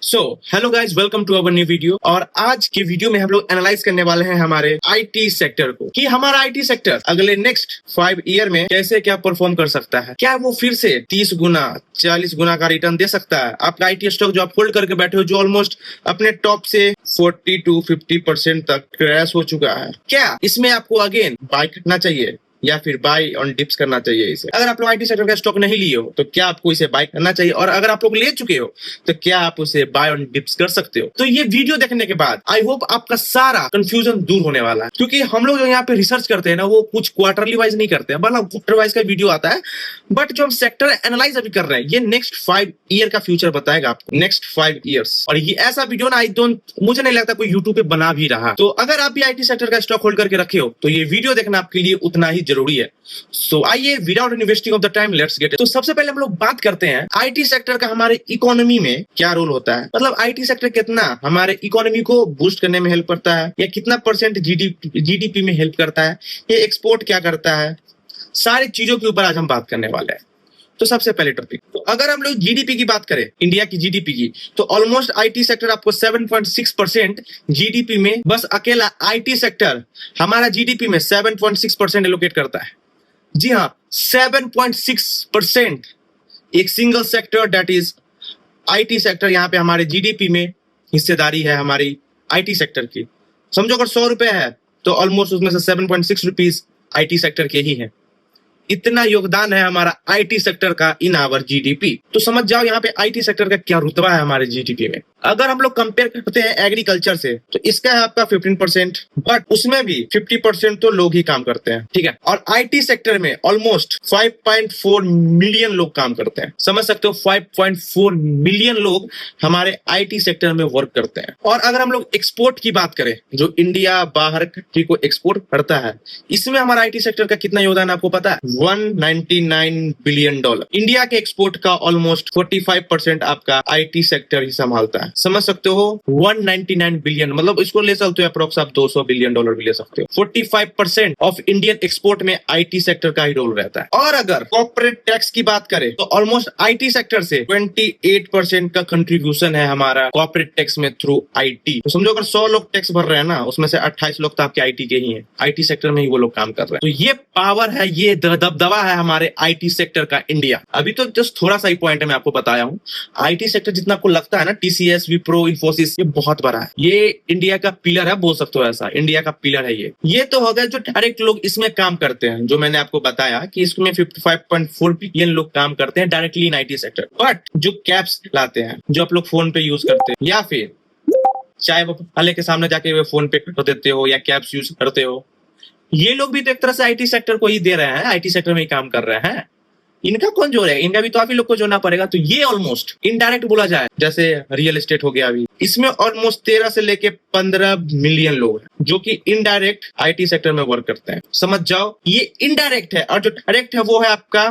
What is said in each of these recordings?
So hello guys, welcome to our new video. और आज की वीडियो में हम लोग एनालाइज करने वाले हैं हमारे आईटी सेक्टर को, कि हमारा आईटी सेक्टर अगले नेक्स्ट 5 ईयर में कैसे क्या परफॉर्म कर सकता है। क्या वो फिर से 30 गुना 40 गुना का रिटर्न दे सकता है। आपका आईटी स्टॉक जो आप होल्ड करके बैठे हो, जो ऑलमोस्ट अपने टॉप से 40 to 50% तक क्रैश हो चुका है, क्या इसमें आपको अगेन बाय करना चाहिए या फिर बाय ऑन डिप्स करना चाहिए इसे? अगर आप लोग आईटी सेक्टर का स्टॉक नहीं लिए हो तो क्या आपको इसे बाय करना चाहिए, और अगर आप लोग ले चुके हो तो क्या आप उसे बाय ऑन डिप्स कर सकते हो? तो ये वीडियो देखने के बाद आई होप आपका सारा कंफ्यूजन दूर होने वाला है, क्योंकि हम लोग जो यहाँ पे रिसर्च करते हैं ना, वो कुछ क्वार्टरली वाइज नहीं करते हैं, मतलब क्वार्टर वाइज का वीडियो आता है, बट जो हम सेक्टर एनालाइज अभी कर रहे हैं, ये नेक्स्ट 5 ईयर का फ्यूचर बताएगा आपको, नेक्स्ट 5 ईयर्स। और ये ऐसा वीडियो ना मुझे नहीं लगता कोई यूट्यूब पे बना भी रहा। तो अगर आप भी आईटी सेक्टर का स्टॉक होल्ड करके रखे हो तो ये वीडियो देखना आपके लिए उतना ही जरूरी है। सो आइए, without any wasting of the time, let's get it. तो सबसे पहले हम लोग बात करते हैं आईटी सेक्टर का हमारे इकोनॉमी में क्या रोल होता है। मतलब आईटी सेक्टर कितना हमारे इकोनॉमी को बूस्ट करने में हेल्प करता है, या कितना परसेंट जीडीपी में हेल्प करता है, ये एक्सपोर्ट क्या करता है, सारी चीजों के ऊपर आज हम बात करने वाले हैं। तो सबसे पहले टॉपिक, तो अगर हम लोग जीडीपी की बात करें, इंडिया की जीडीपी की, तो ऑलमोस्ट आईटी सेक्टर आपको 7.6% जीडीपी में, बस अकेला आईटी सेक्टर हमारा जीडीपी में 7.6% एलोकेट करता है। जी हाँ, 7.6%, एक single sector that is IT sector, यहाँ पे हमारे जीडीपी में हिस्सेदारी है हमारी आईटी सेक्टर की। समझो अगर 100 रुपए है तो ऑलमोस्ट उसमें से 7.6 रुपीज आईटी सेक्टर के ही है। इतना योगदान है हमारा आईटी सेक्टर का इन आवर जीडीपी। तो समझ जाओ यहाँ पे आईटी सेक्टर का क्या रुतबा है हमारे जीडीपी में। अगर हम लोग कंपेयर करते हैं एग्रीकल्चर से, तो इसका है आपका 15%, बट उसमें भी 50% तो लोग ही काम करते हैं, ठीक है। और आईटी सेक्टर में ऑलमोस्ट 5.4 मिलियन लोग काम करते हैं। समझ सकते हो, 5.4 मिलियन लोग हमारे आईटी सेक्टर में वर्क करते हैं। और अगर हम लोग एक्सपोर्ट की बात करें, जो इंडिया बाहर कंट्री को एक्सपोर्ट करता है, इसमें हमारा आईटी सेक्टर का कितना योगदान आपको पता है? $199 बिलियन। इंडिया के एक्सपोर्ट का ऑलमोस्ट 45% आपका आईटी सेक्टर ही संभालता है। समझ सकते हो, 199 बिलियन, मतलब इसको ले सकते हो अप्रोक्स आप $200 बिलियन भी ले सकते हो। 45% ऑफ इंडियन एक्सपोर्ट में आईटी सेक्टर का ही रोल रहता है। और अगर कॉर्पोरेट टैक्स की बात करें तो ऑलमोस्ट आईटी सेक्टर से 28% का कंट्रीब्यूशन है हमारा कॉर्पोरेट टैक्स में थ्रू आईटी। तो समझो अगर 100 लोग टैक्स भर रहे हैं ना, उसमें से 28 लोग तो आपके आईटी के ही हैं, आईटी सेक्टर में ही वो लोग काम कर रहे हैं। तो ये पावर है, ये दबदबा है हमारे आईटी सेक्टर का इंडिया। अभी तो जस्ट थोड़ा सा ही पॉइंट है, मैं आपको बताया हूँ। आईटी सेक्टर जितना आपको लगता है ना, टीसीएस, विप्रो, इन्फोसिस, ये बहुत बड़ा है। ये इंडिया का पिलर है, बोल सकते हो ऐसा, इंडिया का पिलर है ये तो हो गया जो डायरेक्ट लोग इसमें काम करते हैं, जो मैंने आपको बताया कि इसमें 55.4 बिलियन लोग काम करते हैं directly in IT sector. But जो कैप्स लाते हैं, जो आप लोग फोन पे यूज करते हैं, या फिर चाय वाले के सामने जाके वे फोन पे कर देते हो या कैप्स यूज करते हो, ये लोग भी तो एक तरह से आईटी सेक्टर को ही दे रहे हैं, आईटी सेक्टर में ही काम कर रहे हैं। इनका कौन जोड़ है? इनका भी तो आप ही लोग को जोड़ना पड़ेगा। तो ये ऑलमोस्ट इनडायरेक्ट बोला जाए, जैसे रियल एस्टेट हो गया, अभी इसमें ऑलमोस्ट 13 से लेके 15 मिलियन लोग हैं जो कि इनडायरेक्ट आईटी सेक्टर में वर्क करते हैं। समझ जाओ, ये इनडायरेक्ट है, और जो डायरेक्ट है वो है आपका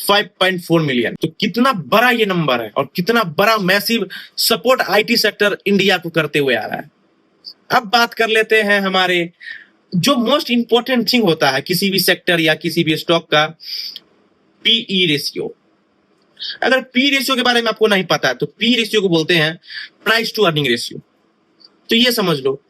5.4 मिलियन। तो कितना बड़ा ये नंबर है, और कितना बड़ा massive support IT sector India को करते हुए आ रहा है। अब बात कर लेते हैं हमारे जो मोस्ट इंपॉर्टेंट थिंग होता है किसी भी सेक्टर या किसी भी स्टॉक का, पीई रेशियो। अगर पी रेशियो के बारे में आपको नहीं पता है तो पी रेशियो को बोलते हैं प्राइस टू अर्निंग रेशियो। तो ये समझ लो,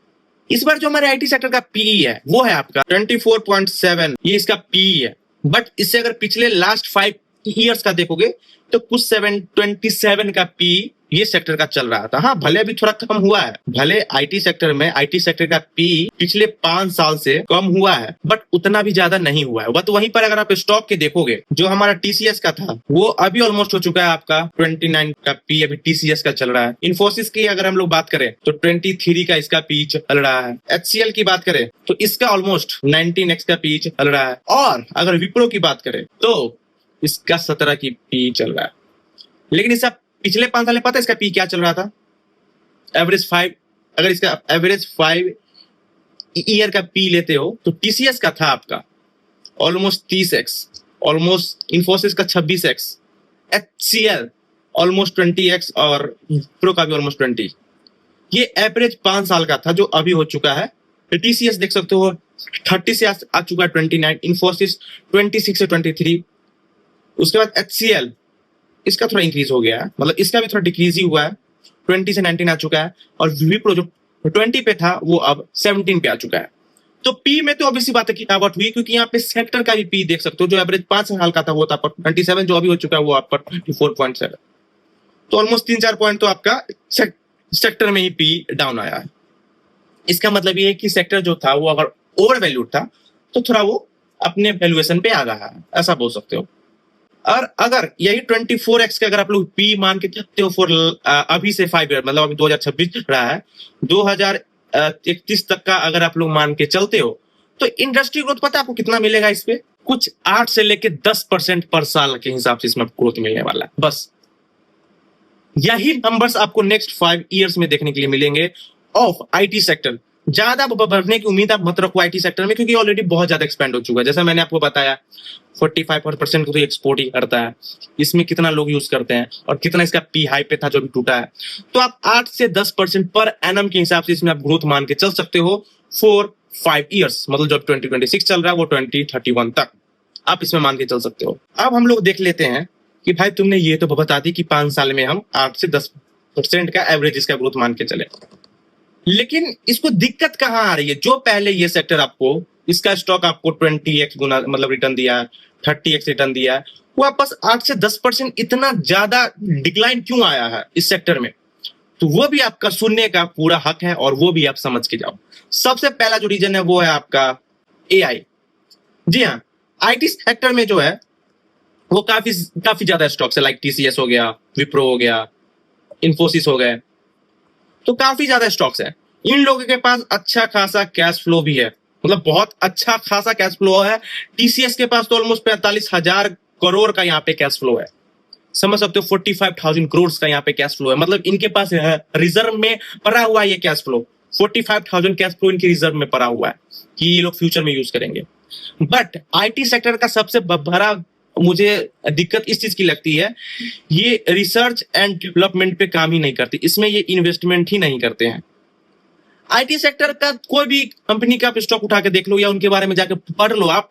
इस बार जो हमारे आईटी सेक्टर का पीई है वो है आपका 24.7, ये इसका पीई है। बट इससे अगर पिछले लास्ट 5 ईयर्स का देखोगे तो कुछ 27 का पीई ये सेक्टर का चल रहा था। हाँ, भले अभी थोड़ा कम हुआ है, भले आईटी सेक्टर में आईटी सेक्टर का पी पिछले 5 साल से कम हुआ है, बट उतना भी ज्यादा नहीं हुआ है। बट वहीं पर अगर आप स्टॉक के देखोगे, जो हमारा टीसीएस का था वो अभी ऑलमोस्ट हो चुका है आपका 29 का पी अभी टीसीएस का चल रहा है। इन्फोसिस की अगर हम लोग बात करें तो 23 का इसका पी चल रहा है। एचसीएल की बात करें तो इसका ऑलमोस्ट 19x का पी चल रहा है। और अगर विप्रो की बात करें तो इसका 17 की पी चल रहा है। लेकिन इसका पिछले 5 साल में पता है इसका पी क्या चल रहा था? एवरेज 5। अगर इसका एवरेज 5 ईयर का पी लेते हो तो टीसीएस का था आपका ऑलमोस्ट 30x, ऑलमोस्ट इन्फोसिस का 26x, एचसीएल ऑलमोस्ट 20x, और प्रो का भी ऑलमोस्ट 20। ये एवरेज 5 साल का था जो अभी हो चुका है। टीसीएस देख सकते हो 30 से आ चुका है 29, इन्फोसिस 26 से 23। उसके बाद एचसीएल, इसका थोड़ा इंक्रीज हो गया है, मतलब इसका भी थोड़ा डिक्रीज ही हुआ है, 20 से 19 आ चुका है, और विप्रो जो 20 पे था वो अब 17 पे आ चुका है। तो पी में तो ऑब्वियसली बात है कि गिरावट हुई, क्योंकि यहाँ पे सेक्टर का भी पी देख सकते हो, जो एवरेज 5 साल का था वो था 27, जो अभी हो चुका है वो आपका 24.7। तो ऑलमोस्ट 3-4 पॉइंट तो आपका सेक्टर में ही पी डाउन आया है। इसका मतलब ये है कि सेक्टर जो था वो अगर ओवर वैल्यूड था तो थोड़ा वो अपने वैल्यूएशन पे आ रहा है, ऐसा बोल सकते हो। और अगर यही 24x के अगर आप लोग पी मान के चलते हो फॉर अभी से 5 ईयर, मतलब अभी 2026 चल रहा है, 2031 तक का अगर आप लोग मान के चलते हो, तो इंडस्ट्री ग्रोथ पता है आपको कितना मिलेगा इस पे? कुछ 8 से लेके 10% पर साल के हिसाब से इसमें ग्रोथ मिलने वाला है। बस यही नंबर्स आपको नेक्स्ट 5 इयर्स में देखने के लिए मिलेंगे ऑफ आईटी सेक्टर। ज्यादा बढ़ने की उम्मीद आप मत रखो आईटी सेक्टर में, क्योंकि ऑलरेडी बहुत ज्यादा एक्सपेंड हो चुका है। जैसा मैंने आपको बताया 45% को तो एक्सपोर्ट ही करता है, इसमें कितना लोग यूज करते हैं और कितना इसका पी हाई पे था जो भी टूटा है। तो आप 8 से 10% पर एनम के हिसाब से इसमें आप ग्रोथ मान के चल सकते हो फॉर 5 इयर्स, मतलब जब 2026 चल रहा है वो 2031 तक आप इसमें मान के चल सकते हो। अब हम लोग देख लेते हैं कि भाई तुमने ये तो बता दी कि 5 साल में हम 8 से 10% का एवरेज इसका ग्रोथ मान के चले, लेकिन इसको दिक्कत कहां आ रही है? जो पहले ये सेक्टर आपको इसका स्टॉक आपको 20x गुना मतलब रिटर्न दिया है, 30x रिटर्न दिया है, वो वापस 8 से 10% इतना ज्यादा डिक्लाइन क्यों आया है इस सेक्टर में? तो वो भी आपका सुनने का पूरा हक है और वो भी आप समझ के जाओ। सबसे पहला जो रीजन है वो है आपका एआई। जी हाँ, आईटी सेक्टर में जो है वो काफी ज्यादा स्टॉक्स है, लाइक टीसीएस हो गया, विप्रो हो गया, इन्फोसिस हो गए, तो काफी ज्यादा स्टॉक्स है। इन लोगों के पास अच्छा खासा कैश फ्लो भी है, मतलब बहुत अच्छा खासा कैश फ्लो है। टीसीएस के पास तो ऑलमोस्ट 45,000 करोड़ का यहाँ पे कैश फ्लो है, समझ सकते हो 45,000 करोड़ का यहाँ पे कैश फ्लो है। मतलब इनके पास रिजर्व में पड़ा हुआ है ये कैश फ्लो, 45,000 कैश फ्लो इनके रिजर्व में पड़ा हुआ है कि ये लोग फ्यूचर में यूज करेंगे। बट आईटी सेक्टर का सबसे बड़ा मुझे दिक्कत इस चीज की लगती है, ये रिसर्च एंड डेवलपमेंट पे काम ही नहीं करती, इसमें ये इन्वेस्टमेंट ही नहीं करते हैं। आईटी सेक्टर का कोई भी कंपनी का आप स्टॉक उठा के देख लो या उनके बारे में जाके पढ़ लो आप,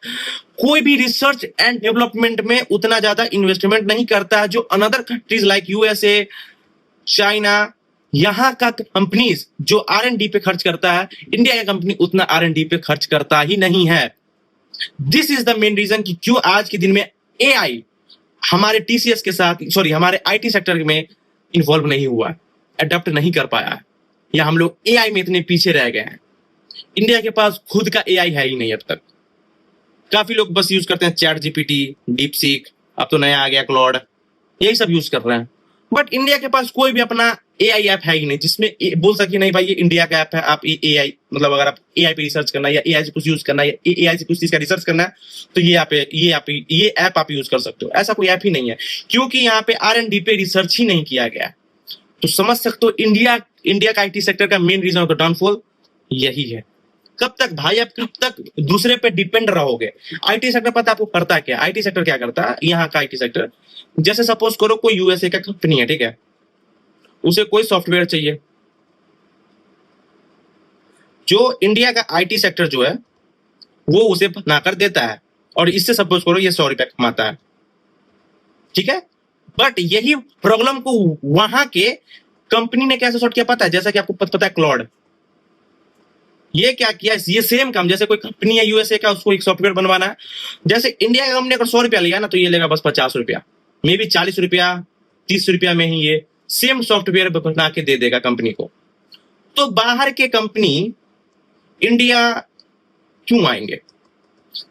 कोई भी रिसर्च एंड डेवलपमेंट में उतना ज्यादा इन्वेस्टमेंट नहीं करता है जो another countries like USA, China, यहाँ का कंपनीज जो आर&डी पे खर्च करता है, इंडिया का कंपनी उतना आर&डी पे खर्च करता ही नहीं है। This is the main reason कि क्यों आज के दिन में एआई हमारे टीसीएस के साथ, सॉरी हमारे आईटी सेक्टर में इन्वॉल्व नहीं हुआ, अडॉप्ट नहीं कर पाया है, या हम लोग एआई में इतने पीछे रह गए हैं। इंडिया के पास खुद का एआई है ही नहीं अब तक। काफी लोग बस यूज करते हैं चैट जीपीटी, डीपसीक, अब तो नया आ गया क्लॉड, यही सब यूज कर रहे हैं। बट इंडिया के पास कोई भी अपना एआई ऐप है ही नहीं जिसमें बोल सके नहीं भाई ये इंडिया का ऐप है, आप एआई मतलब अगर आप एआई पे रिसर्च करना है या एआई से कुछ यूज करना है या एआई से कुछ चीज का रिसर्च करना है तो ये ऐप आप यूज कर सकते हो। ऐसा कोई ऐप ही नहीं है, क्योंकि यहाँ पे आर&डी पे रिसर्च ही नहीं किया गया। तो समझ सकते हो इंडिया का आईटी सेक्टर का main reason of the downfall यही है। कब तक भाई, आप कब तक दूसरे पे डिपेंड रहोगे? आईटी सेक्टर पता आपको करता क्या? आईटी सेक्टर क्या करता है, यहाँ का आईटी सेक्टर, जैसे सपोज करो कोई यूएसए का कंपनी है, ठीक है, उसे कोई सॉफ्टवेयर चाहिए, जो इंडिया का आईटी सेक्टर जो है वो उसे बनाकर देता है, और इससे सपोज करो ये 100 रुपया कमाता है, ठीक है। बट यही प्रॉब्लम को वहां के कंपनी ने कैसे सॉर्ट किया पता है? जैसा कि आपको पता है क्लॉड, ये क्या किया, ये सेम काम, जैसे कोई कंपनी है यूएसए का, उसको एक सॉफ्टवेयर बनवाना है, जैसे इंडिया का कंपनी अगर 100 रुपया लिया ना तो ये लेगा बस 50 रुपया, मे बी 40 रुपया 30 रुपया में ही ये सेम सॉफ्टवेयर बना के दे देगा कंपनी को। तो बाहर के कंपनी इंडिया क्यों आएंगे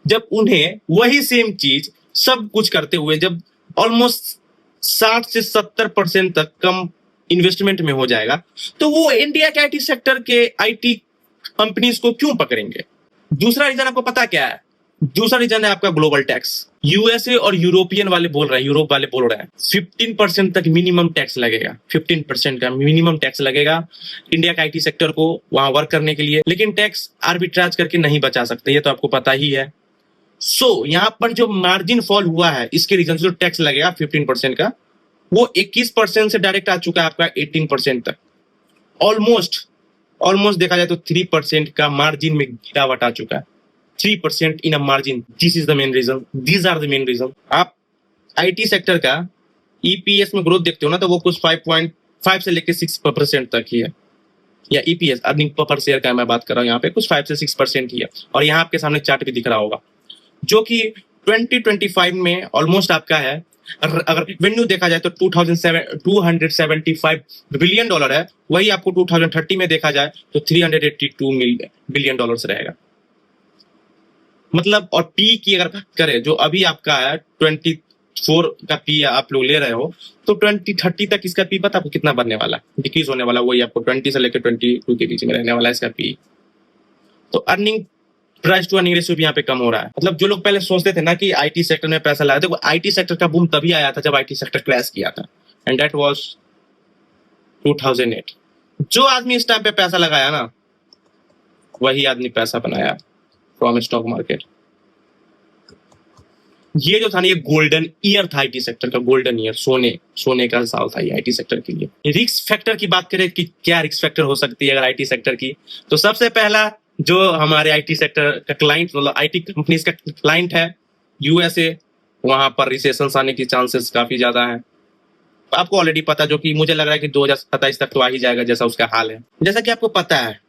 जब उन्हें वही सेम चीज सब कुछ करते हुए जब ऑलमोस्ट 60 से 70% तक कम इन्वेस्टमेंट में हो जाएगा, तो वो इंडिया के आईटी सेक्टर के आईटी कंपनीज को क्यों पकड़ेंगे? दूसरा रीजन आपको पता क्या है? दूसरा रीजन है आपका ग्लोबल टैक्स। यूएसए और यूरोपियन वाले बोल रहे हैं, यूरोप वाले बोल रहे हैं 15% तक मिनिमम टैक्स लगेगा, 15% का मिनिमम टैक्स लगेगा इंडिया का आईटी सेक्टर को वहां वर्क करने के लिए। लेकिन टैक्स आर्बिट्राज करके नहीं बचा सकते, ये तो आपको पता ही है। सो यहाँ पर जो मार्जिन फॉल हुआ है इसके रीजन से जो टैक्स लगेगा 15% का, वो 21% से डायरेक्ट आ चुका है आपका 18% तक। ऑलमोस्ट देखा जाए तो 3% का मार्जिन में गिरावट आ चुका है। 3% in a margin, this is the main reason, these are the main reason. आप आईटी सेक्टर का ईपीएस में ग्रोथ देखते हो ना, तो वो कुछ 5 से लेके 6% तक ही है, या ईपीएस अर्निंग पर शेयर का मैं बात कर रहा हूँ यहाँ पे, कुछ 5 से 6% ही है। और यहाँ आपके सामने चार्ट भी दिख रहा होगा, जो कि 2025 में ऑलमोस्ट आपका है, अगर रेवेन्यू देखा जाए तो 275 बिलियन डॉलर है, वही आपको 2030 में देखा जाए तो 382 बिलियन डॉलर्स रहेगा। मतलब, और पी की अगर बात करें, जो अभी आपका है 24 का पी आप लोग ले रहे हो, तो 2030 तक इसका पी पता आपको कितना बनने वाला है, डिक्रीज होने वाला, वही आपको 20 से लेकर 22 के बीच में रहने वाला है इसका पी। तो earning price to earning ratio भी यहाँ पे कम हो रहा है। मतलब जो लोग पहले सोचते थे ना कि आईटी सेक्टर में पैसा लगाया, देखो आईटी सेक्टर का बूम तभी आया था जब आईटी सेक्टर क्रैश किया था, एंड दैट वाज 2008। जो आदमी इस टाइम पे पैसा लगाया ना, वही आदमी पैसा बनाया फ्रॉम स्टॉक मार्केट। ये जो था ना, ये गोल्डन ईयर था आईटी सेक्टर का, गोल्डन ईयर, सोने का साल था ये आईटी सेक्टर के लिए। रिस्क फैक्टर की बात करें कि क्या रिस्क फैक्टर हो सकती है अगर आईटी सेक्टर की, तो सबसे पहला जो हमारे आईटी सेक्टर का क्लाइंट, मतलब आईटी कंपनीज का क्लाइंट है यूएसए, वहां पर रिसेशन आने की चांसेस काफी ज्यादा है। आपको ऑलरेडी पता, जो कि मुझे लग रहा है कि 2027 तक तो आ ही जाएगा जैसा उसका हाल है। जैसा कि आपको पता है,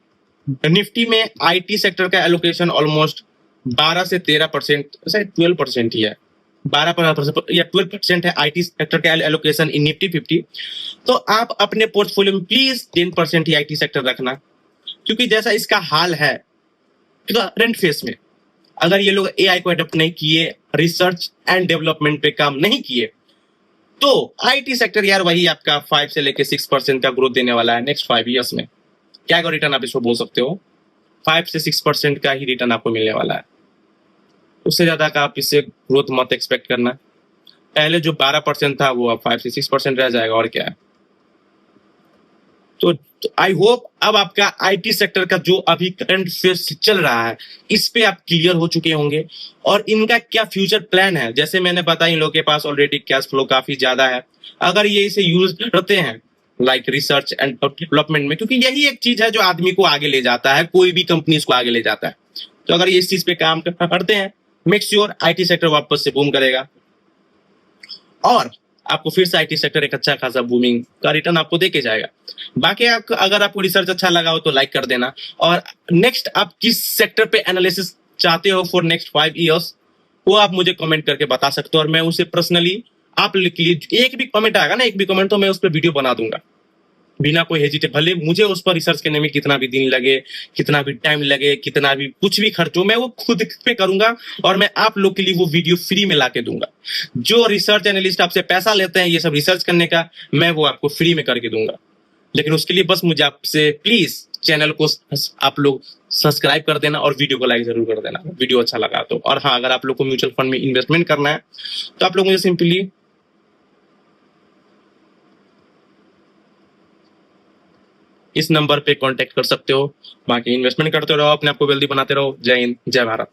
निफ्टी में आईटी सेक्टर का एलोकेशन ऑलमोस्ट 12 से 13%, 12% ही है, 12% या 12% है आईटी सेक्टर का एलोकेशन इन निफ्टी 50। तो आप अपने पोर्टफोलियो में प्लीज 10% ही आईटी सेक्टर रखना, क्योंकि जैसा इसका हाल है करंट फेस में, अगर ये लोग एआई को अडॉप्ट नहीं किए, रिसर्च एंड डेवलपमेंट पे काम नहीं किए, तो आईटी सेक्टर यार वही आपका 5 से लेके 6% का ग्रोथ देने वाला है नेक्स्ट 5 ईयर्स में। क्या का रिटर्न आप इसको बोल सकते हो, 5 से 6% का ही रिटर्न आपको मिलने वाला है, उससे ज्यादा का आप इससे ग्रोथ मत एक्सपेक्ट करना। पहले जो 12% था वो अब 5 से 6% रह जाएगा, और क्या है। तो आई होप अब आपका आईटी सेक्टर का जो अभी करंट फेस चल रहा है, इस पे आप क्लियर हो चुके होंगे, और इनका क्या फ्यूचर प्लान है। जैसे मैंने बताया, इन लोगों के पास ऑलरेडी कैश फ्लो काफी ज्यादा है, अगर ये इसे यूज करते हैं लाइक रिसर्च एंड डेवलपमेंट में, क्योंकि यही एक चीज है जो आदमी को आगे ले जाता है, कोई भी कंपनी को आगे ले जाता है। तो अगर ये इस चीज पे काम करते हैं, मेक श्योर आईटी सेक्टर वापस से बूम करेगा, और आपको फिर से आईटी सेक्टर एक अच्छा खासा बूमिंग का रिटर्न आपको देके जाएगा। बाकी अगर आपको रिसर्च अच्छा लगा हो तो लाइक कर देना, और नेक्स्ट आप किस सेक्टर पे एनालिसिस चाहते हो फॉर नेक्स्ट 5 ईयर्स, वो आप मुझे कमेंट करके बता सकते हो, और मैं उसे पर्सनली आप लिख लीजिए, एक भी कमेंट आएगा ना, एक भी कमेंट, तो मैं उस पर वीडियो बना दूंगा बिना कोई हेजिटेट। भले मुझे उस पर रिसर्च करने में कितना भी दिन लगे, कितना भी टाइम लगे, कितना भी कुछ भी खर्च हो, मैं वो खुद पे करूंगा, और मैं आप लोग के लिए वो वीडियो फ्री में लाके दूंगा। जो रिसर्च एनालिस्ट आपसे पैसा लेते हैं ये सब रिसर्च करने का, मैं वो आपको फ्री में करके दूंगा। लेकिन उसके लिए बस मुझे आपसे प्लीज चैनल को आप लोग सब्सक्राइब कर देना, और वीडियो को लाइक जरूर कर देना वीडियो अच्छा लगा तो। और हाँ, अगर आप लोग को म्यूचुअल फंड में इन्वेस्टमेंट करना है तो आप लोग मुझे सिंपली इस नंबर पे कांटेक्ट कर सकते हो। बाकी इन्वेस्टमेंट करते रहो, अपने आप को वेल्दी बनाते रहो। जय हिंद, जय भारत।